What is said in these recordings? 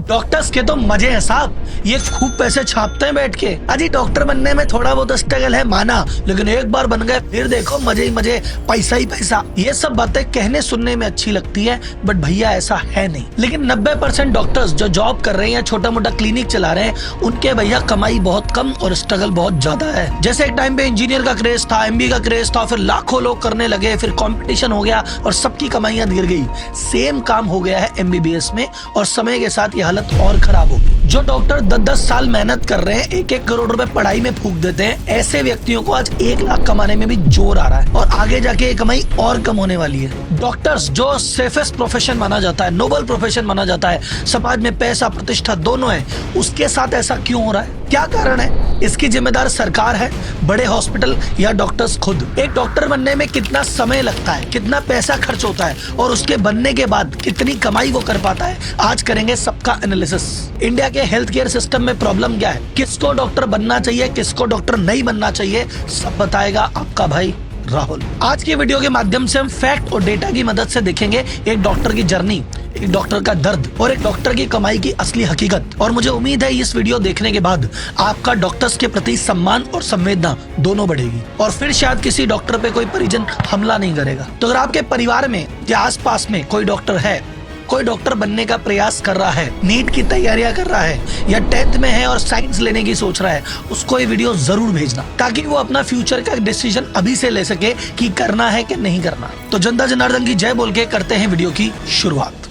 Doctors के तो मजे हैं साहब, ये खूब पैसे छापते हैं बैठ के। अजी डॉक्टर बनने में थोड़ा बहुत स्ट्रगल है माना, लेकिन एक बार बन गए फिर देखो मजे ही मजे, पैसा ही पैसा। ये सब बातें कहने सुनने में अच्छी लगती है, बट भैया ऐसा है नहीं। लेकिन 90% डॉक्टर्स जो जॉब कर रहे हैं या छोटा मोटा क्लिनिक चला रहे हैं, उनके भैया कमाई बहुत कम और स्ट्रगल बहुत ज्यादा है। जैसे एक टाइम पे इंजीनियर का क्रेज था, MBA का क्रेज था, फिर लाखों लोग करने लगे, फिर कंपटीशन हो गया और सबकी कमाइयां गिर गई। सेम काम हो गया है MBBS में, और समय के साथ ये हालत और खराब होगी। जो डॉक्टर 10-10 साल मेहनत कर रहे हैं, 1-1 करोड़ रुपए पढ़ाई में फूंक देते हैं, ऐसे व्यक्तियों को आज 1 लाख कमाने में भी जोर आ रहा है, और आगे जाके ये कमाई और कम होने वाली है। डॉक्टर्स जो सेफेस्ट प्रोफेशन माना जाता है, नोबल प्रोफेशन माना जाता है, समाज में पैसा प्रतिष्ठा दोनों है, उसके साथ ऐसा क्यों हो रहा है? क्या कारण है? इसकी जिम्मेदार सरकार है, बड़े हॉस्पिटल या डॉक्टर्स खुद? एक डॉक्टर बनने में कितना समय लगता है, कितना पैसा खर्च होता है, और उसके बनने के बाद कितनी कमाई वो कर पाता है, आज करेंगे सबका एनालिसिस। इंडिया के हेल्थ केयर सिस्टम में प्रॉब्लम क्या है, किसको डॉक्टर बनना चाहिए, किसको डॉक्टर नहीं बनना चाहिए, सब बताएगा आपका भाई राहुल। आज की वीडियो के माध्यम से हम फैक्ट और डेटा की मदद से देखेंगे एक डॉक्टर की जर्नी, एक डॉक्टर का दर्द और एक डॉक्टर की कमाई की असली हकीकत। और मुझे उम्मीद है इस वीडियो देखने के बाद आपका डॉक्टर्स के प्रति सम्मान और संवेदना दोनों बढ़ेगी, और फिर शायद किसी डॉक्टर पे कोई परिजन हमला नहीं करेगा। तो अगर आपके परिवार में या आसपास में कोई डॉक्टर है, कोई डॉक्टर बनने का प्रयास कर रहा है, नीट की तैयारियां कर रहा है, या 10th में है और साइंस लेने की सोच रहा है, उसको ये वीडियो जरूर भेजना, ताकि वो अपना फ्यूचर का डिसीजन अभी से ले सके कि करना है कि नहीं करना। तो जनता जनार्दन की जय बोल के करते हैं वीडियो की शुरुआत।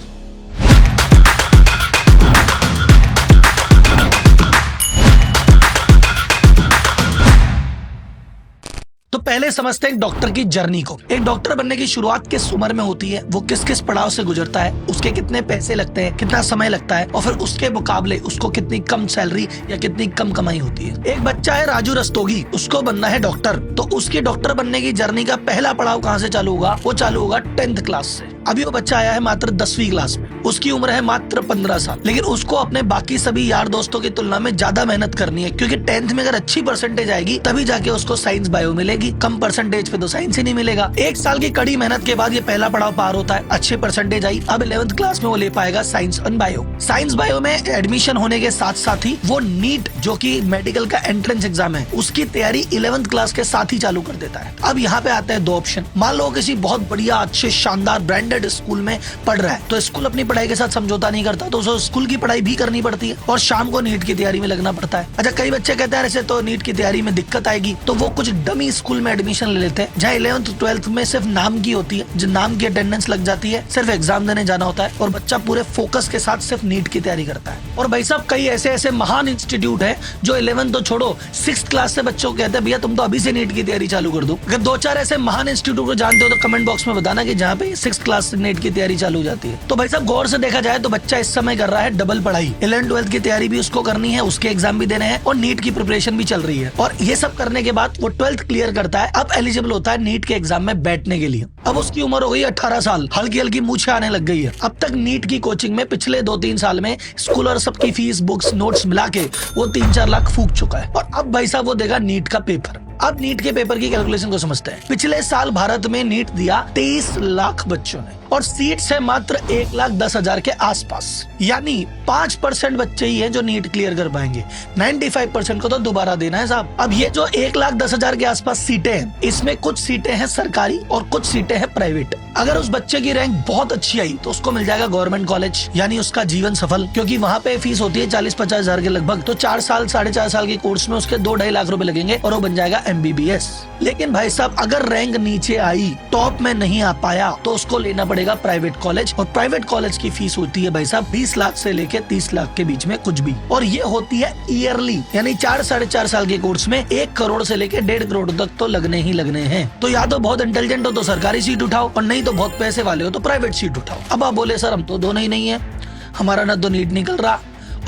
तो पहले समझते हैं डॉक्टर की जर्नी को। एक डॉक्टर बनने की शुरुआत किस उम्र में होती है, वो किस किस पड़ाव से गुजरता है, उसके कितने पैसे लगते हैं, कितना समय लगता है, और फिर उसके मुकाबले उसको कितनी कम सैलरी या कितनी कम कमाई होती है। एक बच्चा है राजू रस्तोगी, उसको बनना है डॉक्टर, तो उसकी डॉक्टर बनने की जर्नी का पहला पड़ाव कहाँ से चालू होगा? वो चालू होगा 10th क्लास से। अभी वो बच्चा आया है मात्र 10वीं क्लास में, उसकी उम्र है मात्र 15 साल, लेकिन उसको अपने बाकी सभी यार दोस्तों की तुलना में ज्यादा मेहनत करनी है, क्योंकि 10th में अगर अच्छी परसेंटेज आएगी तभी जाके उसको साइंस बायो मिलेगी, कम परसेंटेज पे तो साइंस ही नहीं मिलेगा। 1 साल की कड़ी मेहनत के बाद ये पहला पड़ाव पार होता है, अच्छी परसेंटेज आई, अब 11th क्लास में वो ले पाएगा साइंस और बायो। साइंस बायो में एडमिशन होने के साथ साथ ही वो नीट, जो कि मेडिकल का एंट्रेंस एग्जाम है, उसकी तैयारी 11th क्लास के साथ ही चालू कर देता है। अब यहाँ पे आते हैं 2 ऑप्शन। मान लो किसी बहुत बढ़िया अच्छे शानदार ब्रांडेड स्कूल में पढ़ रहा है, तो स्कूल अपनी पढ़ाई के साथ समझौता नहीं करता, तो उसे स्कूल की पढ़ाई भी करनी पड़ती है और शाम को नीट की तैयारी में लगना पड़ता है। अच्छा, कई बच्चे कहते हैं ऐसे तो नीट की तैयारी में दिक्कत आएगी, तो वो कुछ डमी स्कूल में एडमिशन ले लेते हैं, जहाँ 11th 12th में सिर्फ नाम की होती है, जो नाम की अटेंडेंस लग जाती है, सिर्फ एग्जाम देने जाना होता है, और बच्चा पूरे फोकस के साथ सिर्फ नीट की तैयारी करता है। और भाई साहब, कई ऐसे ऐसे महान इंस्टीट्यूट है जो 11th तो छोड़ो, 6th क्लास से बच्चों को कहते हैं भैया तुम तो अभी से नीट की तैयारी चालू कर दो। अगर 2-4 ऐसे महान इंस्टीट्यूट को जानते हो तो कमेंट बॉक्स में बताना कि जहाँ पे 6th क्लास से नीट की तैयारी चालू हो जाती है। तो भाई साहब, गौर से देखा जाए तो बच्चा इस समय कर रहा है डबल पढ़ाई, 11th 12th की तैयारी भी उसको करनी है, उसके एग्जाम भी देने हैं, और नीट की प्रिपरेशन भी चल रही है, और ये सब करने के बाद वो 12th क्लियर करता है, अब एलिजिबल होता है नीट के एग्जाम में बैठने के लिए। अब उसकी उम्र हो गई 18 साल, हल्की हल्की मूछें आने लग गई है। अब तक नीट की कोचिंग में पिछले 2-3 साल में स्कूल और सबकी फीस, बुक्स, नोट्स मिला के वो 3-4 लाख फूक चुका है, और अब भाई साहब वो देगा नीट का पेपर। अब नीट के पेपर की कैलकुलेशन को समझते हैं। पिछले साल भारत में नीट दिया 23 लाख बच्चों ने, और सीट्स है मात्र 1,10,000 के आसपास, यानी 5% बच्चे ही हैं जो नीट क्लियर कर पाएंगे। 95% को तो दोबारा देना है साहब। अब ये जो 1,10,000 के आसपास सीटें हैं, इसमें कुछ सीटें हैं सरकारी और कुछ सीटें हैं प्राइवेट। अगर उस बच्चे की रैंक बहुत अच्छी आई तो उसको मिल जाएगा गवर्नमेंट कॉलेज, यानी उसका जीवन सफल, क्योंकि वहाँ पे फीस होती है 40-50 हजार के लगभग, तो 4 साल 4.5 साल के कोर्स में उसके 2-2.5 लाख रुपए लगेंगे और वो बन जाएगा MBBS। लेकिन भाई साहब, अगर रैंक नीचे आई, टॉप में नहीं आ पाया, तो उसको लेना पड़ेगा प्राइवेट कॉलेज, और प्राइवेट कॉलेज की फीस होती है भाई साहब 20 लाख से लेके 30 लाख के बीच में कुछ भी, और ये होती है ईयरली, यानी 4-4.5 साल के कोर्स में 1 करोड़ से लेके 1.5 करोड़ तक तो लगने ही लगने हैं। तो या तो बहुत इंटेलिजेंट हो तो सरकारी सीट उठाओ, और नहीं तो बहुत पैसे वाले हो तो प्राइवेट सीट उठाओ। अब आप बोले सर हम तो दोनों ही नहीं है, हमारा ना तो नीट निकल रहा,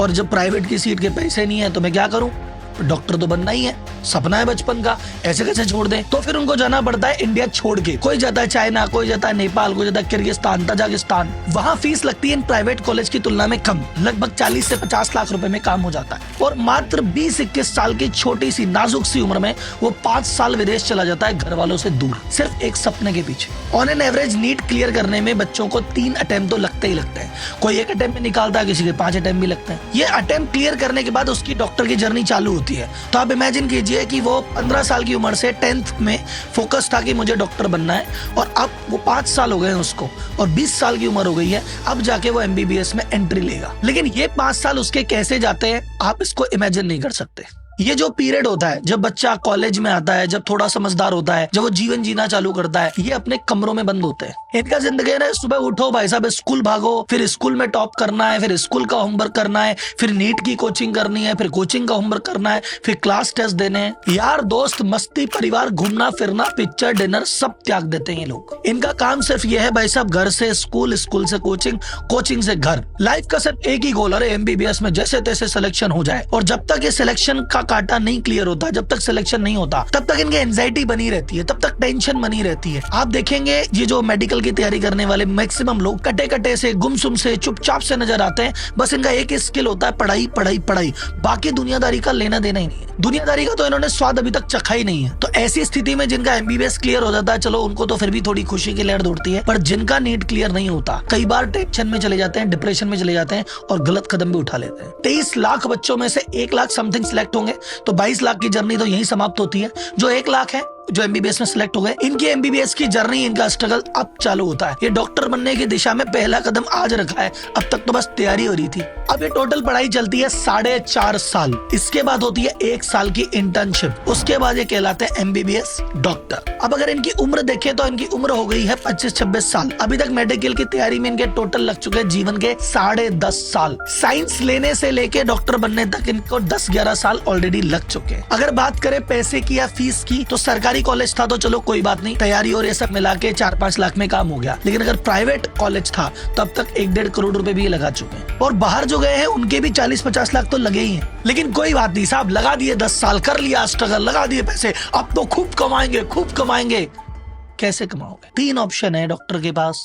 और जब प्राइवेट की सीट के पैसे नहीं है तो मैं क्या करूँ? डॉक्टर तो बनना ही है। सपना है बचपन का, ऐसे कैसे छोड़ दें? तो फिर उनको जाना पड़ता है इंडिया छोड़ के। कोई जाता है चाइना, कोई जाता है नेपाल, कोई जाता है किर्गिस्तान, तजाकिस्तान। वहाँ फीस लगती है इन प्राइवेट कॉलेज की तुलना में कम, लगभग 40 से 50 लाख रुपए में काम हो जाता है। और मात्र 20-21 साल की छोटी सी नाजुक सी उम्र में वो 5 साल विदेश चला जाता है घर वालों से दूर, सिर्फ एक सपने के पीछे। On an average NEET clear करने में बच्चों को 3 अटेम्प्ट तो लगते ही लगते हैं। कोई 1 अटेम्प्ट में निकालता है, किसी के 5 अटेम्प्ट भी लगते हैं। ये अटेम्प्ट क्लियर करने के बाद उसकी डॉक्टर की जर्नी चालू होती है। तो आप इमेजिन कीजिए कि वो 15 साल की उम्र से 10th में फोकस था कि मुझे डॉक्टर बनना है, और अब वो 5 साल हो गए हैं उसको, और 20 साल की उम्र हो गई है, अब जाके वो MBBS में एंट्री लेगा। लेकिन ये 5 साल उसके कैसे जाते हैं आप इसको इमेजिन नहीं कर सकते। ये जो पीरियड होता है जब बच्चा कॉलेज में आता है, जब थोड़ा समझदार होता है, जब वो जीवन जीना चालू करता है, ये अपने कमरों में बंद होते हैं। इनका जिंदगी है सुबह उठो भाई साहब, स्कूल भागो, फिर स्कूल में टॉप करना है, फिर स्कूल का होमवर्क करना है, फिर नीट की कोचिंग करनी है, फिर कोचिंग का होमवर्क करना है, फिर क्लास टेस्ट देने हैं, यार दोस्त, मस्ती, परिवार, घूमना फिरना, पिक्चर, डिनर, सब त्याग देते हैं ये लोग। इनका काम सिर्फ ये है भाई साहब, घर से स्कूल, स्कूल से कोचिंग, कोचिंग से घर। लाइफ का सिर्फ एक ही गोल, अरे MBBS में जैसे तैसे सिलेक्शन हो जाए। और जब तक ये सिलेक्शन का कांटा नहीं क्लियर होता, जब तक सिलेक्शन नहीं होता, तब तक इनकी एंजाइटी बनी रहती है, तब तक टेंशन बनी रहती है। आप देखेंगे ये जो मेडिकल की तैयारी करने वाले मैक्सिमम लोग कटे कटे से, गुमसुम से, चुपचाप से नजर आते हैं। बस इनका एक ही स्किल होता है, पढ़ाई पढ़ाई पढ़ाई, बाकी दुनियादारी का लेना देना ही नहीं है। दुनियादारी का तो इन्होंने स्वाद अभी तक चखा ही नहीं है। तो ऐसी स्थिति में जिनका MBBS क्लियर हो जाता है, चलो उनको तो फिर भी थोड़ी खुशी की लहर दौड़ती है, पर जिनका नीट क्लियर नहीं होता, कई बार टेंशन में चले जाते हैं, डिप्रेशन में चले जाते हैं, और गलत कदम भी उठा लेते हैं। 23 लाख बच्चों में से 1 लाख समथिंग सिलेक्ट होंगे, तो 22 लाख की जर्नी तो यही समाप्त होती है। जो 1 लाख है जो MBBS में सिलेक्ट हो गए, इनकी MBBS की जर्नी, इनका स्ट्रगल अब चालू होता है। ये डॉक्टर बनने की दिशा में पहला कदम आज रखा है, अब तक तो बस तैयारी हो रही थी। अब ये टोटल पढ़ाई चलती है 4.5 साल। इसके बाद होती है 1 साल की इंटर्नशिप, उसके बाद ये कहलाते हैं MBBS डॉक्टर। अब अगर इनकी उम्र देखें तो इनकी उम्र हो गई है 25-26 साल। अभी तक मेडिकल की तैयारी में इनके टोटल लग चुके हैं जीवन के 10.5 साल। साइंस लेने से लेके डॉक्टर बनने तक इनको 10-11 साल ऑलरेडी लग चुके हैं। अगर बात करें पैसे की या फीस की, तो सरकारी कॉलेज था तो चलो कोई बात नहीं, तैयारी और ये सब मिला के 4-5 लाख में काम हो गया। लेकिन अगर प्राइवेट कॉलेज था तो अब तक 1-1.5 करोड़ रुपए भी लगा चुके हैं। और बाहर जो गए हैं उनके भी 40-50 लाख तो लगे ही हैं। लेकिन कोई बात नहीं साहब, लगा दिए 10 साल, कर लिया स्ट्रगल, लगा दिए पैसे, अब तो खूब कमाएंगे, खूब कमाएंगे। कैसे कमाओगे? 3 ऑप्शन है डॉक्टर के पास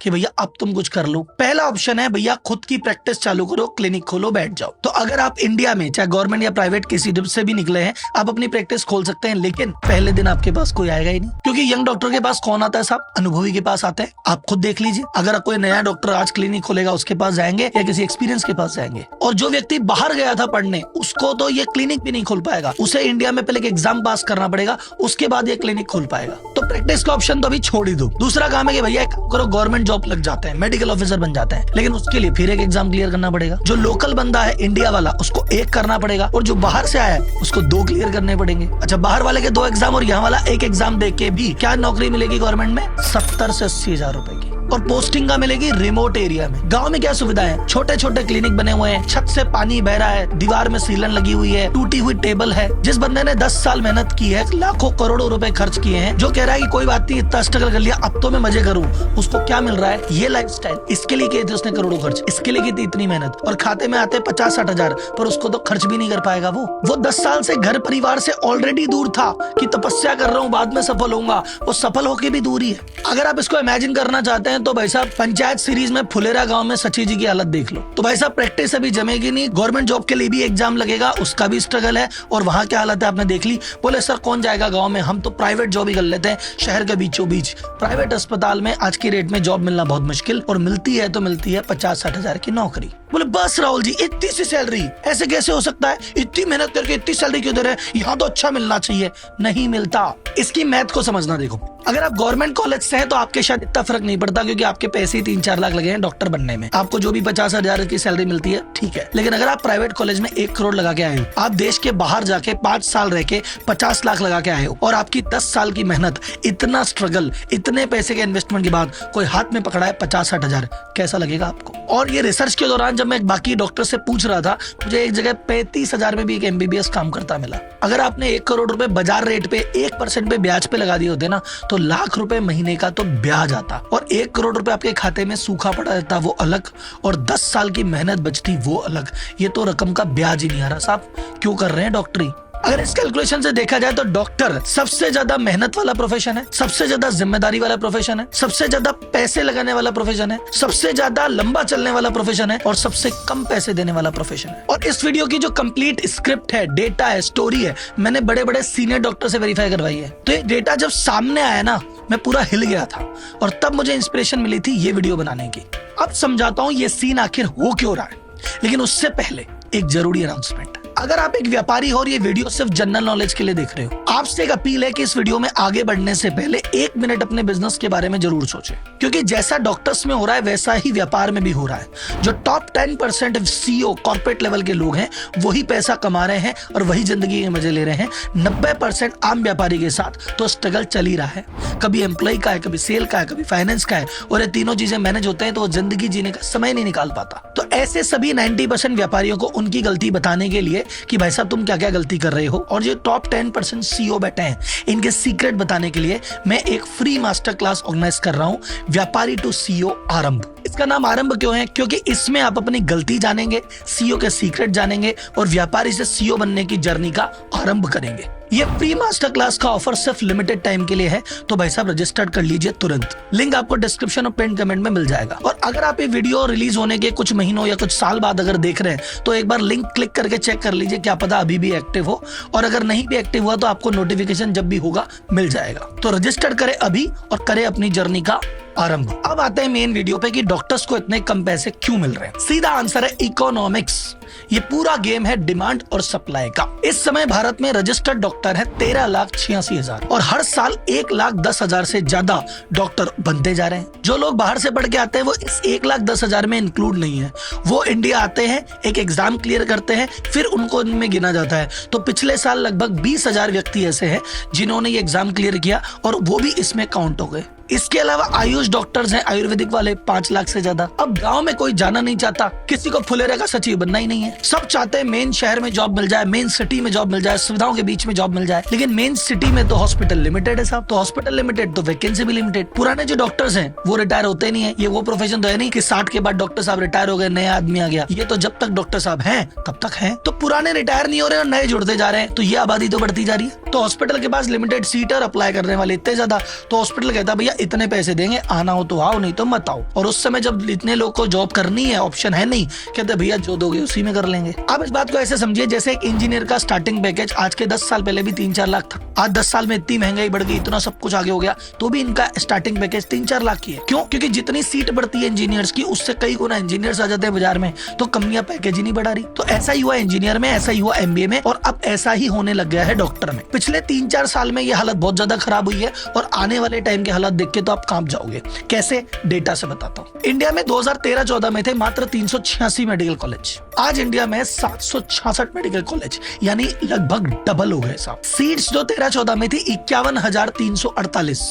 कि भैया अब तुम कुछ कर लो। पहला ऑप्शन है भैया खुद की प्रैक्टिस चालू करो, क्लिनिक खोलो, बैठ जाओ। तो अगर आप इंडिया में चाहे गवर्नमेंट या प्राइवेट किसी से भी निकले हैं, आप अपनी प्रैक्टिस खोल सकते हैं। लेकिन पहले दिन आपके पास कोई आएगा ही नहीं, क्योंकि यंग डॉक्टर के पास कौन आता है साहब? अनुभवी के पास आते हैं। आप खुद देख लीजिए, अगर कोई नया डॉक्टर आज क्लिनिक खोलेगा उसके पास जाएंगे या किसी एक्सपीरियंस के पास जाएंगे। और जो व्यक्ति बाहर गया था पढ़ने, उसको तो ये क्लिनिक भी नहीं खोल पाएगा। उसे इंडिया में पहले एक एग्जाम पास करना पड़ेगा, उसके बाद ये क्लिनिक खोल पाएगा। तो प्रैक्टिस का ऑप्शन तो अभी छोड़ दो। दूसरा काम है कि भैया करो गवर्नमेंट जॉब लग जाते हैं, मेडिकल ऑफिसर बन जाते हैं। लेकिन उसके लिए फिर एक एग्जाम क्लियर करना पड़ेगा। जो लोकल बंदा है इंडिया वाला, उसको 1 करना पड़ेगा, और जो बाहर से आया है उसको 2 क्लियर करने पड़ेंगे। अच्छा, बाहर वाले के 2 एग्जाम और यहाँ वाला 1 एग्जाम दे के भी क्या नौकरी मिलेगी गवर्नमेंट में? 70 से 80 हजार रुपए की। और पोस्टिंग का मिलेगी रिमोट एरिया में। गांव में क्या सुविधा है? छोटे छोटे क्लिनिक बने हुए हैं, छत से पानी बह रहा है, दीवार में सीलन लगी हुई है, टूटी हुई टेबल है। जिस बंदे ने 10 साल मेहनत की है, लाखों करोड़ों रुपए खर्च किए हैं, जो कह रहा है कि कोई बात नहीं, इतना स्ट्रगल कर लिया, अब तो मैं मजे करूं, उसको क्या मिल रहा है? ये लाइफस्टाइल। इसके लिए किए थे उसने करोड़ों खर्च, इसके लिए की थी इतनी मेहनत, और खाते में आते 50-60 हजार, पर उसको तो खर्च भी नहीं कर पाएगा। वो 10 साल से घर परिवार से ऑलरेडी दूर था कि तपस्या कर रहा हूँ, बाद में सफल होऊंगा। वो सफल होके भी दूर ही है। अगर आप इसको इमेजिन करना चाहते हैं तो भाई साहब पंचायत सीरीज में फुलेरा गांव में सची जी की हालत देख लो। तो भाई साहब प्रैक्टिस अभी जमेगी नहीं। गवर्नमेंट जॉब के लिए भी एग्जाम लगेगा, उसका भी स्ट्रगल है, और वहां क्या हालत है आपने देख ली। बोले सर कौन जाएगा गांव में, हम तो प्राइवेट जॉब ही कर लेते हैं शहर के बीचों बीच। प्राइवेट अस्पताल में आज की रेट में जॉब मिलना बहुत मुश्किल, और मिलती है तो मिलती है 50-60 हजार की नौकरी। बोले बस राहुल जी इतनी सी सैलरी, ऐसे कैसे हो सकता है? इतनी मेहनत करके इतनी सैलरी क्यों दे रहे हैं? यहाँ तो अच्छा मिलना चाहिए। नहीं मिलता। इसकी मैथ को समझना। देखो, अगर आप गवर्नमेंट कॉलेज से हैं तो आपके शायद इतना फर्क नहीं पड़ता, क्योंकि आपके पैसे 3-4 लाख लगे हैं डॉक्टर बनने में। आपको जो भी 50 हजार की सैलरी मिलती है ठीक है। लेकिन अगर आप प्राइवेट कॉलेज में 1 करोड़ लगा के आए हो, आप देश के बाहर जाके 5 साल रह के 50 लाख लगा के आए हो, और आपकी 10 साल की मेहनत, इतना स्ट्रगल, इतने पैसे के इन्वेस्टमेंट के बाद कोई हाथ में पकड़ा है 50-60 हजार, कैसा लगेगा आपको? और ये रिसर्च के दौरान जब मैं बाकी डॉक्टर से पूछ रहा था, मुझे एक जगह 35 हजार में भी एक MBBS काम करता मिला। अगर आपने 1 करोड़ रुपए बाजार रेट पे 1% पे ब्याज पे लगा दिए होते ना, तो लाख रुपए महीने का तो ब्याज आता, और 1 करोड़ रुपए आपके खाते में सूखा पड़ा रहता वो अलग, और 10 साल की मेहनत बचती वो अलग। ये तो रकम का ब्याज ही नहीं आ रहा साहब, क्यों कर रहे हैं डॉक्टरी? अगर इस कैलकुलेशन से देखा जाए तो डॉक्टर सबसे ज्यादा मेहनत वाला प्रोफेशन है, सबसे ज्यादा जिम्मेदारी वाला प्रोफेशन है, सबसे ज्यादा पैसे लगाने वाला प्रोफेशन है, सबसे ज्यादा लंबा चलने वाला प्रोफेशन है और सबसे कम पैसे देने वाला प्रोफेशन है। और इस वीडियो की जो कंप्लीट स्क्रिप्ट है, डेटा है, स्टोरी है, मैंने बड़े बड़े सीनियर डॉक्टर से वेरीफाई करवाई है। तो ये डेटा जब सामने आया ना, मैं पूरा हिल गया था और तब मुझे इंस्पिरेशन मिली थी ये वीडियो बनाने की। अब समझाता हूँ ये सीन आखिर हो क्यों रहा है, लेकिन उससे पहले एक जरूरी अनाउंसमेंट। अगर आप एक व्यापारी हो और ये वीडियो सिर्फ जनरल नॉलेज के लिए देख रहे हो, आपसे एक अपील है कि इस वीडियो में आगे बढ़ने से पहले 1 मिनट अपने बिजनेस के बारे में जरूर सोचें, क्योंकि जैसा डॉक्टर्स में हो रहा है वैसा ही व्यापार में भी हो रहा है। जो टॉप 10% CEO कॉर्पोरेट लेवल के लोग हैं वही पैसा कमा रहे हैं और वही जिंदगी के मजे ले रहे हैं। 90% आम व्यापारी के साथ तो स्ट्रगल चल ही रहा है। कभी एम्प्लॉय का है, कभी सेल का है, कभी फाइनेंस का है, और ये तीनों चीजें मैनेज होते हैं तो वो जिंदगी जीने का समय नहीं निकाल पाता। तो ऐसे सभी 90% व्यापारियों को उनकी गलती बताने के लिए कि भाई साहब तुम क्या क्या गलती कर रहे हो, और जो टॉप 10% CEO बैठे हैं इनके सीक्रेट बताने के लिए मैं एक फ्री मास्टर क्लास ऑर्गेनाइज कर रहा हूं, व्यापारी टू CEO आरंभ। इसका नाम आरंभ क्यों है? क्योंकि इसमें आप अपनी गलती जानेंगे, CEO के सीक्रेट जानेंगे और व्यापारी से CEO बनने की जर्नी का आरंभ करेंगे। ये फ्री मास्टर क्लास का ऑफर सिर्फ लिमिटेड टाइम के लिए है, तो भाई साहब रजिस्टर कर लीजिए तुरंत। लिंक आपको डिस्क्रिप्शन और पिन कमेंट में मिल जाएगा। और अगर आप ये वीडियो रिलीज होने के कुछ महीनों या कुछ साल बाद अगर देख रहे हैं तो एक बार लिंक क्लिक करके चेक कर लीजिए, क्या पता अभी भी एक्टिव हो, और अगर नहीं भी एक्टिव हुआ तो आपको नोटिफिकेशन जब भी होगा मिल जाएगा। तो रजिस्टर करें अभी और करें अपनी जर्नी का आरंभ। अब आते हैं मेन वीडियो पे कि डॉक्टर्स को इतने कम पैसे क्यों मिल रहे हैं। सीधा आंसर है इकोनॉमिक्स। ये पूरा गेम है डिमांड और सप्लाई का। इस समय भारत में रजिस्टर्ड डॉक्टर है 13,86,000 और हर साल 1,10,000 से ज्यादा डॉक्टर बनते जा रहे हैं। जो लोग बाहर से पढ़ के आते हैं वो इस 1,10,000 में इंक्लूड नहीं है। वो इंडिया आते हैं, एक एग्जाम क्लियर करते हैं, फिर उनको इनमें गिना जाता है। तो पिछले साल लगभग 20,000 व्यक्ति ऐसे हैं जिन्होंने ये एग्जाम क्लियर किया और वो भी इसमें काउंट हो गए। इसके अलावा आयुष डॉक्टर्स हैं, आयुर्वेदिक वाले 5 लाख से ज्यादा। अब गांव में कोई जाना नहीं चाहता, किसी को फुलेरे का सचिव बनना ही नहीं है। सब चाहते हैं मेन शहर में जॉब मिल जाए, मेन सिटी में जॉब मिल जाए, सुविधाओं के बीच में जॉब मिल जाए। लेकिन मेन सिटी में तो हॉस्पिटल लिमिटेड है साहब, तो हॉस्पिटल लिमिटेड तो वैकेंसी भी लिमिटेड। पुराने जो डॉक्टर्स हैं वो रिटायर होते नहीं है। ये वो प्रोफेशन तो है नहीं कि 60 के बाद डॉक्टर साहब रिटायर हो गए, नया आदमी आ गया। ये तो जब तक डॉक्टर साहब हैं तब तक हैं। तो पुराने रिटायर नहीं हो रहे और नए जुड़ते जा रहे हैं, तो ये आबादी तो बढ़ती जा रही है। तो हॉस्पिटल के पास लिमिटेड सीट और अप्लाई करने वाले इतने ज्यादा, तो हॉस्पिटल कहता है भैया इतने पैसे देंगे, आना हो तो आओ, नहीं तो मत आओ। और उस समय जब इतने लोग को जॉब करनी है, ऑप्शन है नहीं, कहते भैया जो दोगे उसी में कर लेंगे। अब इस बात को ऐसे समझिए जैसे एक इंजीनियर का स्टार्टिंग पैकेज आज के 10 साल पहले भी 3-4 लाख था। आज 10 साल में इतनी महंगाई बढ़ गई, इतना सब कुछ आगे हो गया, तो भी इनका स्टार्टिंग पैकेज 3-4 लाख की है। क्यों? क्योंकि जितनी सीट बढ़ती है इंजीनियर्स की उससे कई गुना इंजीनियर्स आ जाते हैं बाजार में, तो कंपनियां पैकेज ही नहीं बढ़ा रही। तो ऐसा ही हुआ इंजीनियर में, ऐसा ही हुआ MBA में, और अब ऐसा ही होने लग गया है डॉक्टर में। पिछले 3-4 साल में ये हालत बहुत ज्यादा खराब हुई है और आने वाले टाइम के हालात देख के तो आप कांप जाओगे। कैसे? डेटा से बताता हूँ। इंडिया में 2013-14 में थे मात्र 386 मेडिकल कॉलेज। आज इंडिया में 766 मेडिकल कॉलेज, यानी लगभग डबल हो गए साहब। सीट्स जो 13-14 में थी 51,348,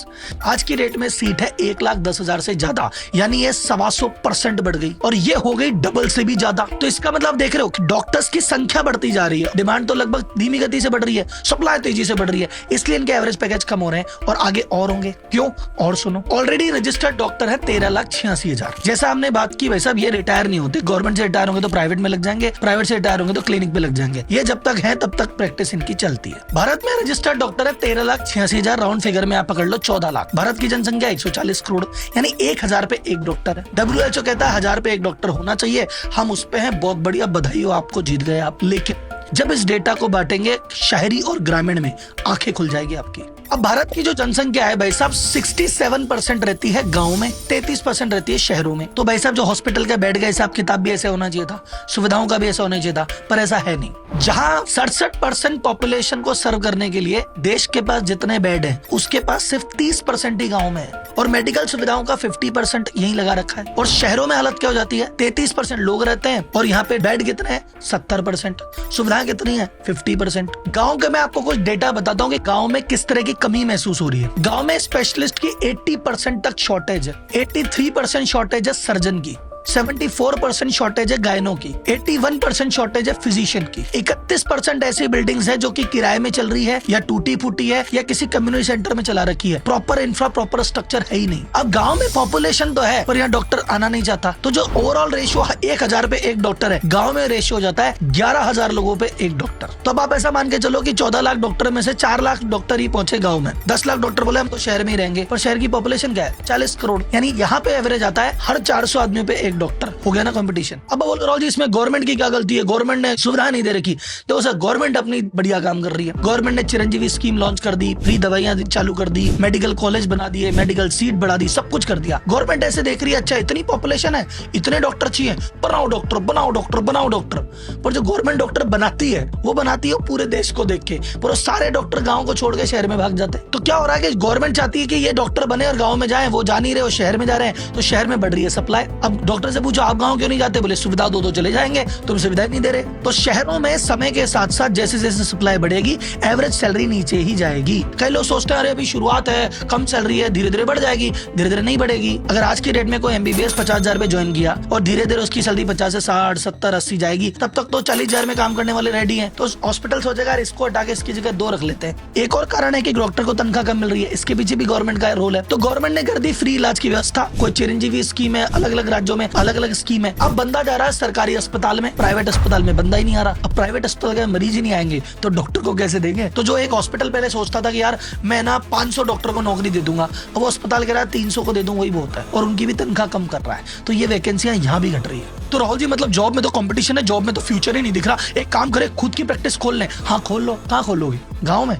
आज की रेट में सीट है 1,10,000 से ज्यादा, यानी ये 125% बढ़ गई, और ये हो गई डबल से भी ज्यादा। तो इसका मतलब देख रहे हो कि डॉक्टर्स की संख्या बढ़ती जा रही है, डिमांड तो लगभग धीमी गति से बढ़ रही है, सप्लाई तेजी से बढ़ रही है, इसलिए इनके एवरेज पैकेज कम हो रहे हैं और आगे और होंगे। क्यों? और सुनो, ऑलरेडी रजिस्टर्ड डॉक्टर है 13,86,000। जैसा हमने बात की भाई साहब, ये रिटायर नहीं होते। गवर्नमेंट से रिटायर होंगे तो प्राइवेट में लग जाएंगे, प्राइवेट से रिटायर होंगे तो क्लिनिक पे लग जाएंगे। ये जब तक है तब तक प्रैक्टिस इनकी चलती है। भारत में रजिस्टर्ड डॉक्टर है 13,86,000, राउंड फिगर में आप पकड़ लो 14 लाख। भारत की जनसंख्या 140 करोड़, यानी 1,000 पे एक डॉक्टर है। WHO कहता है 1,000 पे एक डॉक्टर होना चाहिए। हम उस पे हैं, बहुत बढ़िया, बधाई हो आपको, जीत गए आप। लेकिन जब इस डेटा को बांटेंगे शहरी और ग्रामीण में, आंखें खुल जाएगी आपकी। अब भारत की जो जनसंख्या है भाई साहब 67% रहती है गांव में, 33% रहती है शहरों में। तो भाई साहब जो हॉस्पिटल के बेड का हिसाब किताब भी ऐसे होना चाहिए था, सुविधाओं का भी ऐसा होना चाहिए था, पर ऐसा है नहीं। जहां 67% पॉपुलेशन को सर्व करने के लिए देश के पास जितने बेड है उसके पास सिर्फ 30% ही गाँव में है, और मेडिकल सुविधाओं का 50% यही लगा रखा है। और शहरों में हालत क्या हो जाती है? 33% लोग रहते हैं और यहाँ पे बेड कितने हैं? 70%। सुविधाएं कितनी है? 50%। गाँव के मैं आपको कुछ डेटा बताता हूँ कि गाँव में किस तरह की कमी महसूस हो रही है। गांव में स्पेशलिस्ट की 80% तक शॉर्टेज है, 83% शॉर्टेज है सर्जन की। 74% शॉर्टेज है गायनों की, 81% शॉर्टेज है फिजिशियन की, 31% ऐसी बिल्डिंग्स है जो कि किराए में चल रही है या टूटी फूटी है या किसी कम्युनिटी सेंटर में चला रखी है। प्रॉपर इंफ्रा, प्रॉपर स्ट्रक्चर है ही नहीं। अब गांव में पॉपुलेशन तो है पर यहाँ डॉक्टर आना नहीं चाहता, तो जो ओवरऑल रेशियो 1000 पे एक डॉक्टर है, गाँव में रेशियो हो जाता है 11,000 लोगों पे एक डॉक्टर। तो अब आप ऐसा मान के चलो कि 14 लाख डॉक्टर में से 4 लाख डॉक्टर ही पहुंचे गाँव में। 10 लाख डॉक्टर बोले हम तो शहर में ही रहेंगे, पर शहर की पॉपुलेशन क्या है 40 करोड़, यानी यहाँ पे एवरेज आता है हर 400 आदमी पे एक डॉक्टर। हो गया ना कंपटीशन। अब बोल रहा हूँ जी इसमें गवर्नमेंट की क्या गलती है, गवर्नमेंट ने सुविधा नहीं दे रखी। तो सर गवर्नमेंट अपनी बढ़िया काम कर रही है। गवर्नमेंट ने चिरंजीवी स्कीम लॉन्च कर दी, फ्री दवाइयां चालू कर दी, मेडिकल कॉलेज बना दिए, मेडिकल सीट बढ़ा दी, सब कुछ कर दिया। गवर्नमेंट ऐसे देख रही है अच्छा इतनी पॉपुलेशन है, इतने डॉक्टर चाहिए, बनाओ डॉक्टर, बनाओ डॉक्टर, बनाओ डॉक्टर। पर जो गवर्नमेंट डॉक्टर बनाती है वो बनाती है पूरे देश को देख के, पर वो सारे डॉक्टर गाँव को छोड़ के शहर में भाग जाते हैं। तो क्या हो रहा है कि गवर्नमेंट चाहती है कि ये डॉक्टर बने और गाँव में जाए, वो जा नहीं रहे, वो शहर में जा रहे हैं, तो शहर में बढ़ रही है सप्लाई। अब डॉक्टर से पूछो आप गाँव क्यों नहीं जाते, बोले सुविधा दो चले जाएंगे, तुम सुविधा नहीं दे रहे। तो शहरों में समय के साथ साथ जैसे जैसे सप्लाई बढ़ेगी एवरेज सैलरी नीचे ही जाएगी। कई लोग सोचते हैं अरे अभी शुरुआत है, कम सैलरी है, धीरे धीरे बढ़ जाएगी, धीरे धीरे नहीं बढ़ेगी। अगर आज की डेट में कोई एमबीबीएस 50,000 पे ज्वाइन किया और धीरे धीरे उसकी सैलरी 50 से 60, 70, 80 जाएगी, तब तक तो 40,000 में काम करने वाले रेडी हैं। तो हॉस्पिटल सोचेगा इसको हटा के इसकी जगह 2 रख लेते हैं। एक और कारण है कि डॉक्टर को तनख्वाह कम मिल रही है, इसके पीछे भी गवर्नमेंट का रोल है। तो गवर्नमेंट ने कर दी फ्री इलाज की व्यवस्था, कोई चिरंजीवी स्कीम है, अलग अलग राज्यों में अलग अलग स्कीम है। अब बंदा जा रहा है सरकारी अस्पताल में, प्राइवेट अस्पताल में बंदा ही नहीं आ रहा। अब प्राइवेट अस्पताल के मरीज ही नहीं आएंगे तो डॉक्टर को कैसे देंगे। तो जो एक हॉस्पिटल पहले सोचता था कि यार मैं ना 500 डॉक्टर को नौकरी दे दूंगा, अब वो अस्पताल कह रहा है 300 को दे दूं, वही बहुत है, और उनकी भी तनख्वाह कम कर रहा है। तो ये वैकेंसियां यहाँ भी घट रही है। तो राहुल जी मतलब जॉब में तो कंपटीशन है, जॉब में तो फ्यूचर ही नहीं दिख रहा। एक काम करे खुद की प्रैक्टिस खोल लें। हाँ खोल लो। कहाँ खोलोगे, गाँव में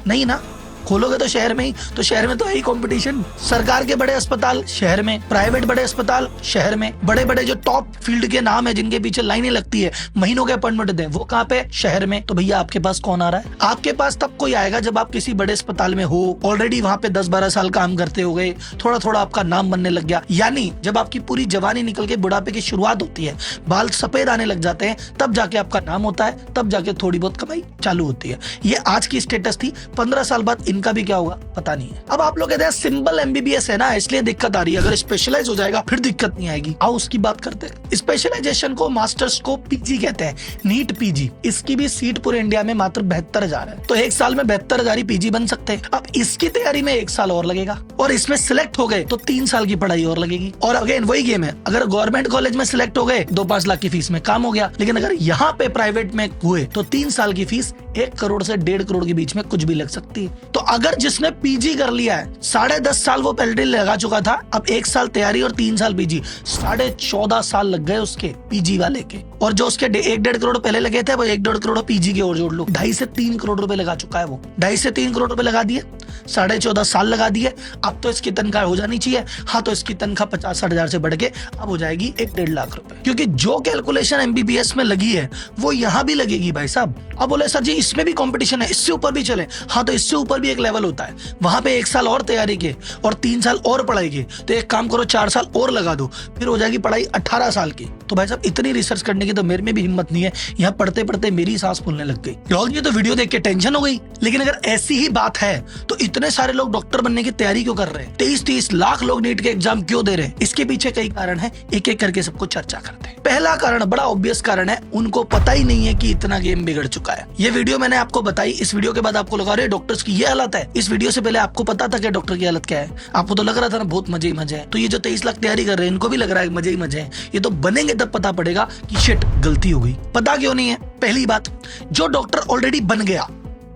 नहीं ना, खोलोगे तो शहर में ही, तो शहर में तो है ही कंपटीशन। सरकार के बड़े अस्पताल शहर में, प्राइवेट बड़े अस्पताल शहर में, बड़े बड़े जो टॉप फील्ड के नाम है जिनके पीछे लाइनें लगती है, महीनों के अपॉइंटमेंट दें, वो कहाँ पे, शहर में। तो भैया आपके पास कौन आ रहा है? आपके पास तब कोई आएगा जब आप किसी बड़े अस्पताल में हो, ऑलरेडी वहां पे 10-12 साल काम करते हो गए, थोड़ा थोड़ा आपका नाम बनने लग गया, यानी जब आपकी पूरी जवानी निकल के बुढ़ापे की शुरुआत होती है, बाल सफेद आने लग जाते हैं, तब जाके आपका नाम होता है, तब जाके थोड़ी बहुत कमाई चालू होती है। ये आज की स्टेटस थी, 15 साल बाद इनका भी क्या होगा पता नहीं है। अब आप लोग कहते हैं सिंपल एमबीबीएस है ना इसलिए दिक्कत आ रही है, अगर स्पेशलाइज हो जाएगा फिर दिक्कत नहीं आएगी। आओ उसकी बात करते हैं। स्पेशलाइजेशन को, मास्टर्स को पीजी कहते हैं, नीट पीजी। इसकी भी सीट पूरे इंडिया में मात्र 72,000 है, तो एक साल में 72,000 ही पीजी बन सकते हैं। अब इसकी तैयारी में 1 साल और लगेगा, और इसमें सिलेक्ट हो गए तो 3 साल की पढ़ाई और लगेगी। और अगेन वही गेम है, अगर गवर्नमेंट कॉलेज में सिलेक्ट हो गए 2-5 लाख की फीस में काम हो गया, लेकिन अगर यहाँ पे प्राइवेट में हुए तो 3 साल की फीस 1 करोड़ से 1.5 करोड़ के बीच में कुछ भी लग सकती है। तो अगर जिसने पीजी कर लिया है, 10.5 साल वो पहले लगा चुका था, अब 1 साल तैयारी और 3 साल पीजी, 14.5 साल लग गए उसके पीजी वाले के। और जो उसके 1.5 करोड़ पहले लगे थे वो 1.5 करोड़ पीजी के और जोड़ लो, 2.5 से 3 करोड़ रुपए लगा चुका है वो। 2.5 से 3 करोड़ रुपए लगा दिए, 14.5 साल लगा दिए। अब तो इसकी तनख्वाह हो जानी चाहिए। हाँ तो इसकी तनख्वाह 50-60 हजार से बढ़ के अब हो जाएगी 1-1.5 लाख रुपए, क्योंकि जो कैलकुलेशन एमबीबीएस में लगी है वो यहाँ भी लगेगी भाई साहब। अब बोले सर जी इसमें भी कंपटीशन है, इससे ऊपर भी चले। हाँ तो इससे ऊपर भी एक लेवल होता है, वहां पे 1 साल और तैयारी के और 3 साल और पढ़ाई के, तो एक काम करो 4 साल और लगा दो, फिर हो जाएगी पढ़ाई 18 साल की। तो भाई साहब इतनी रिसर्च करने की तो मेरे में भी हिम्मत नहीं है, यहाँ पढ़ते पढ़ते मेरी सांस फूलने लग गई। राहुल जी तो वीडियो देख के टेंशन हो गई, लेकिन अगर ऐसी ही बात है तो इतने सारे लोग डॉक्टर बनने की तैयारी क्यों कर रहे हैं? 23-30 लाख लोग नीट के एग्जाम क्यों दे रहे हैं? इसके पीछे कई कारण है, एक एक करके सबको चर्चा करते हैं। पहला कारण, बड़ा ऑब्वियस कारण है, उनको पता ही नहीं है कि इतना गेम बिगड़ चुका है। ये वीडियो मैंने आपको बताई, इस वीडियो के बाद आपको लगा रहे डॉक्टर्स की ये हालत है। इस वीडियो से पहले आपको पता था कि डॉक्टर की हालत क्या है? आपको तो लग रहा था ना बहुत मजे ही मजे हैं। तो ये जो 23 लाख तैयारी कर रहे हैं इनको भी लग रहा है मजे ही मजे हैं। ये तो बनेंगे तब पता पड़ेगा कि शिट गलती हो गई। पता क्यों नहीं है? पहली बात, जो डॉक्टर ऑलरेडी बन गया,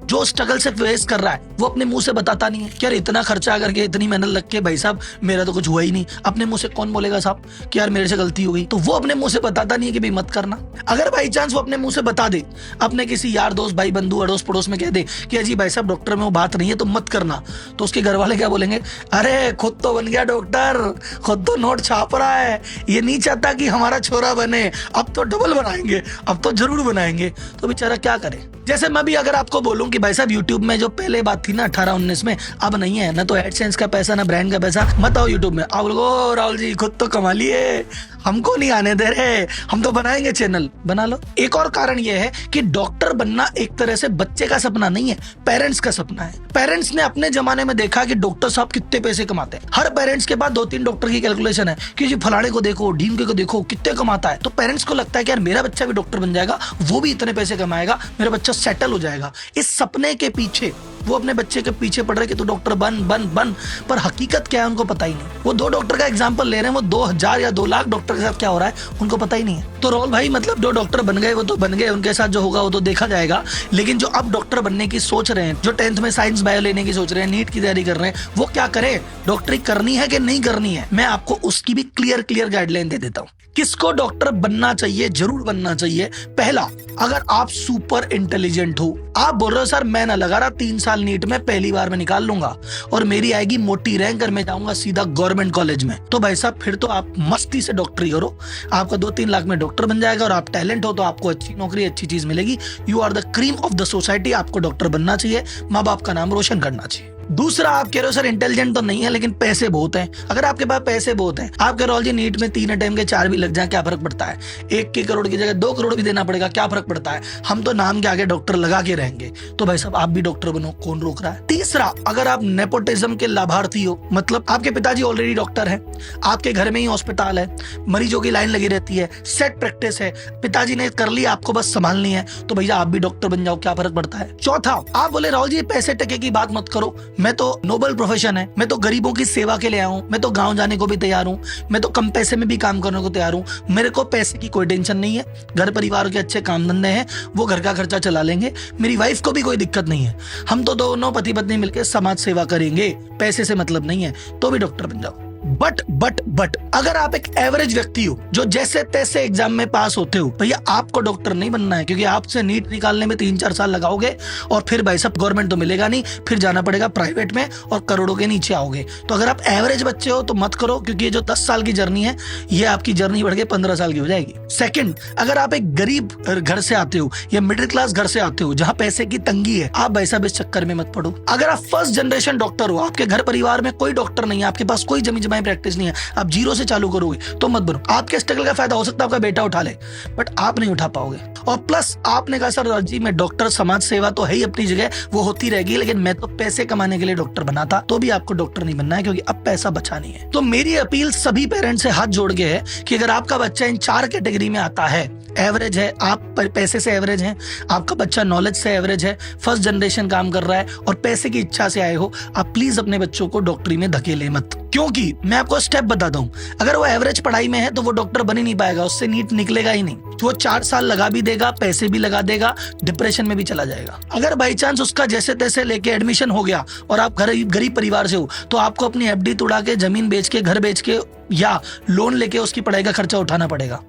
जो स्ट्रगल से फेस कर रहा है, वो अपने मुंह से बताता नहीं है कि यार इतना खर्चा करके, इतनी मेहनत लग के भाई साहब मेरा तो कुछ हुआ ही नहीं। अपने मुंह से कौन बोलेगा साहब कि यार मेरे से गलती हो गई? तो वो अपने मुंह से बताता नहीं है कि भाई मत करना। अगर बाई चांस वो अपने मुंह से बता दे, अपने किसी यार दोस्त, भाई बंधु, अड़ोस पड़ोस में कह दे कि अजी भाई साहब डॉक्टर में वो बात नहीं है तो मत करना, तो उसके घर वाले क्या बोलेंगे? अरे खुद तो बन गया डॉक्टर, खुद तो नोट छाप रहा है, ये नहीं चाहता कि हमारा छोरा बने, अब तो डबल बनाएंगे, अब तो जरूर बनाएंगे। तो बेचारा क्या करे? जैसे मैं भी अगर आपको बोलूं कि भाई साहब यूट्यूब में जो पहले बात थी थी ना 18-19 में, अब नहीं है। ना तो एडसेंस का पैसा, ना ब्रांड का पैसा। मत आओ यूट्यूब में, आप लोगो राहुल जी खुद तो कमा लिए, हमको नहीं आने दे रहे, हम तो बनाएंगे चैनल। बना लो। एक और कारण यह है कि डॉक्टर बनना एक तरह से बच्चे का सपना नहीं है, पेरेंट्स का सपना है। पेरेंट्स ने अपने जमाने में देखा कि डॉक्टर साहब कितने पैसे कमाते हैं। हर पेरेंट्स के पास 2-3 डॉक्टर की कैलकुलेशन है कि जी फलाने को देखो, ढीमके को देखो कितने कमाता है। तो पेरेंट्स को लगता है कि यार मेरा बच्चा भी डॉक्टर बन जाएगा, वो भी इतने पैसे कमाएगा, मेरा बच्चा सेटल हो जाएगा। इस सपने के पीछे वो अपने बच्चे के पीछे पड़ रहे कि तू डॉक्टर बन बन बन, पर हकीकत क्या है उनको पता ही नहीं। वो 2 डॉक्टर का एग्जांपल ले रहे हैं, वो 2000 या 2 लाख डॉक्टर के साथ क्या हो रहा है उनको पता ही नहीं है। तो राहुल भाई मतलब 2 डॉक्टर बन गए वो तो बन गए, उनके साथ जो होगा वो तो देखा जाएगा। लेकिन जो अब डॉक्टर बनने की सोच रहे हैं, जो 10th में साइंस बायो लेने की सोच रहे हैं, नीट की तैयारी कर रहे हैं, वो क्या करें, डॉक्टरी करनी है कि नहीं करनी है, मैं आपको उसकी भी क्लियर गाइडलाइन दे देता हूँ। किसको डॉक्टर बनना चाहिए, जरूर बनना चाहिए। पहला, अगर आप सुपर इंटेलिजेंट हो, आप बोल रहे हो सर मैं ना लगा रहा 3 साल नीट में पहली बार में निकाल लूंगा और मेरी आएगी मोटी रैंक और मैं जाऊंगा सीधा गवर्नमेंट कॉलेज में, तो भाई साहब फिर तो आप मस्ती से डॉक्टरी करो, आपका 2-3 लाख में डॉक्टर बन जाएगा और आप टैलेंट हो तो आपको अच्छी नौकरी, अच्छी चीज मिलेगी। You are the cream of the society. आपको डॉक्टर बनना चाहिए, माँ बाप का नाम रोशन करना चाहिए। दूसरा, आप कह रहे हो सर इंटेलिजेंट तो नहीं है लेकिन पैसे बहुत हैं। अगर आपके पास पैसे बहुत हैं, आप कह रहे हो जी नीट में 3 अटेम्प्ट के 4 भी लग जाए क्या फर्क पड़ता है, 1 करोड़ की जगह 2 करोड़ भी देना पड़ेगा क्या फर्क पड़ता है, हम तो नाम के आगे डॉक्टर लगा के रहेंगे, तो भाई साहब आप भी डॉक्टर बनो, कौन रोक रहा है। तीसरा, अगर आप नेपोटिज्म के लाभार्थी हो, मतलब आपके पिताजी ऑलरेडी डॉक्टर है, आपके घर में ही हॉस्पिटल है, मरीजों की लाइन लगी रहती है, सेट प्रैक्टिस है, पिताजी ने कर लिया, आपको बस संभालनी है, तो भैया आप भी डॉक्टर बन जाओ, क्या फर्क पड़ता है। चौथा, आप बोले राहुल जी पैसे टके की बात मत करो, मैं तो नोबल प्रोफेशन है, मैं तो गरीबों की सेवा के लिए आया हूं, मैं तो गांव जाने को भी तैयार हूं, मैं तो कम पैसे में भी काम करने को तैयार हूं, मेरे को पैसे की कोई टेंशन नहीं है, घर परिवार के अच्छे काम धंधे हैं, वो घर का खर्चा चला लेंगे, मेरी वाइफ को भी कोई दिक्कत नहीं है, हम तो दोनों पति पत्नी मिलकर समाज सेवा करेंगे, पैसे से मतलब नहीं है, तो भी डॉक्टर बन जाओ। बट अगर आप एक एवरेज व्यक्ति हो जो जैसे तैसे एग्जाम में पास होते हो, भैया आपको डॉक्टर नहीं बनना है, क्योंकि आपसे नीट निकालने में 3-4 साल लगाओगे और फिर भाई साहब गवर्नमेंट तो मिलेगा नहीं, फिर जाना पड़ेगा प्राइवेट में और करोड़ों के नीचे आओगे। तो अगर आप एवरेज बच्चे हो तो मत करो, क्योंकि ये जो 10 साल की जर्नी है ये आपकी जर्नी बढ़ के 15 साल की हो जाएगी। सेकंड, अगर आप एक गरीब घर से आते हो या मिडिल क्लास घर से आते हो जहां पैसे की तंगी है, आप भाई साहब इस चक्कर में मत पड़ो। अगर आप फर्स्ट जनरेशन डॉक्टर हो, आपके घर परिवार में कोई डॉक्टर नहीं है, आपके पास कोई जमी जमाई प्रैक्टिस नहीं है, आप 0 से चालू करोगे तो मत बनो। आपके स्ट्रगल का फायदा हो सकता है आपका बेटा उठा ले, बट आप नहीं उठा पाओगे। और प्लस आपने कहा सर जी मैं डॉक्टर, समाज सेवा तो है ही अपनी जगह, वो होती रहेगी, लेकिन मैं तो पैसे कमाने के लिए डॉक्टर बना था, तो भी आपको डॉक्टर नहीं बनना है, क्योंकि अब पैसा बचा नहीं है। तो मेरी अपील सभी पेरेंट्स से हाथ जोड़ के है कि अगर आपका बच्चा इन 4 कैटेगरी में आता है, एवरेज है, आप पैसे से एवरेज हैं, आपका बच्चा नॉलेज से एवरेज है, फर्स्ट जनरेशन काम कर रहा है और पैसे की इच्छा से आए हो, आप प्लीज अपने बच्चों को डॉक्टरी में धकेले मत। क्योंकि मैं आपको स्टेप बताता हूं, अगर वो एवरेज पढ़ाई में है तो वो डॉक्टर बन ही नहीं पाएगा, उससे नीट निकलेगा ही नहीं, तो वो 4 साल लगा भी देगा, पैसे भी लगा देगा, डिप्रेशन में भी चला जाएगा। अगर बाई चांस उसका जैसे तैसे लेके एडमिशन हो गया और आप गरीब परिवार से हो, तो आपको अपनी एफडी तोड़ा के, जमीन बेच के, घर बेच के या लोन लेके उसकी पढ़ाई का खर्चा उठाना पड़ेगा,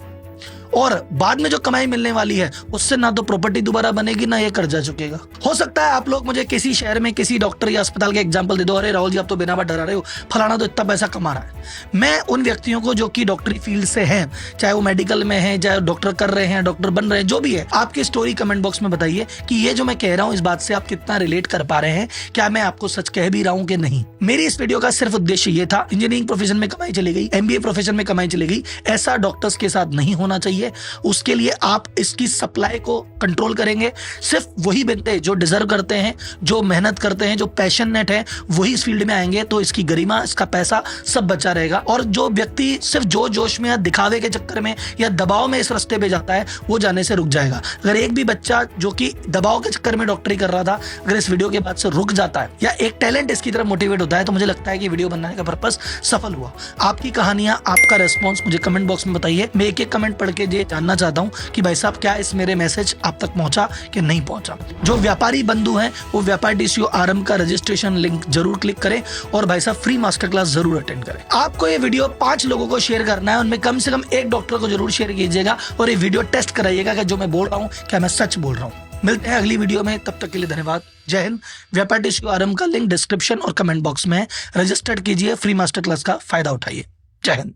और बाद में जो कमाई मिलने वाली है उससे ना तो प्रॉपर्टी दोबारा बनेगी ना ये कर्जा चुकेगा। हो सकता है आप लोग मुझे किसी शहर में किसी डॉक्टर या अस्पताल के एग्जांपल दे दो, अरे राहुल जी आप तो बिना बात डरा रहे हो, फलाना तो इतना पैसा कमा रहा है। मैं उन व्यक्तियों को जो कि डॉक्टरी फील्ड से हैं, चाहे वो मेडिकल में है, चाहे डॉक्टर कर रहे हैं, डॉक्टर बन रहे हैं, जो भी है, आपकी स्टोरी कमेंट बॉक्स में बताइए कि ये जो मैं कह रहा हूँ इस बात से आप कितना रिलेट कर पा रहे हैं, क्या मैं आपको सच कह भी रहा हूँ कि नहीं। मेरी इस वीडियो का सिर्फ उद्देश्य ये था, इंजीनियरिंग प्रोफेशन में कमाई चली गई, MBA प्रोफेशन में कमाई चली गई, ऐसा डॉक्टर्स के साथ नहीं होना चाहिए। उसके लिए आप इसकी सप्लाई को कंट्रोल करेंगे, सिर्फ वही बंदे जो डिजर्व करते हैं, जो मेहनत करते हैं, जो पैशनेट है, वही इस फील्ड में आएंगे, तो इसकी गरिमा, इसका पैसा सब बचा रहेगा। और जो व्यक्ति सिर्फ जोश में या दिखावे के चक्कर में या दबाव में इस रास्ते पे जाता है, वो जाने से रुक जाएगा। अगर एक भी बच्चा जो कि दबाव के चक्कर में डॉक्टरी कर रहा था, अगर इस वीडियो के बाद से रुक जाता है या एक टैलेंट इसकी तरफ मोटिवेट होता है, तो मुझे लगता है कि वीडियो बनाने का पर्पस सफल हुआ। आपकी कहानियां, आपका रेस्पॉन्स मुझे कमेंट बॉक्स में बताइए। मैं एक कमेंट पढ़ के ये जानना चाहता हूं कि भाई साहब क्या इस मेरे मैसेज आप तक पहुंचा कि नहीं पहुंचा। जो व्यापारी बंधु हैं वो व्यापार DCO आरंभ का रजिस्ट्रेशन लिंक जरूर क्लिक करें और भाई साहब फ्री मास्टर क्लास जरूर अटेंड करें। आपको ये वीडियो 5 लोगों को शेयर करना है, उनमें कम से कम एक डॉक्टर को जरूर शेयर कीजिएगा और ये वीडियो टेस्ट कराइएगा कि जो मैं बोल रहा हूँ क्या मैं सच बोल रहा हूँ। मिलते हैं अगली वीडियो में, तब तक के लिए धन्यवाद। जय हिंद। व्यापार DCO आरंभ का लिंक डिस्क्रिप्शन और कमेंट बॉक्स में है, रजिस्टर्ड कीजिए, फ्री मास्टर क्लास का फायदा उठाइए। जय हिंद।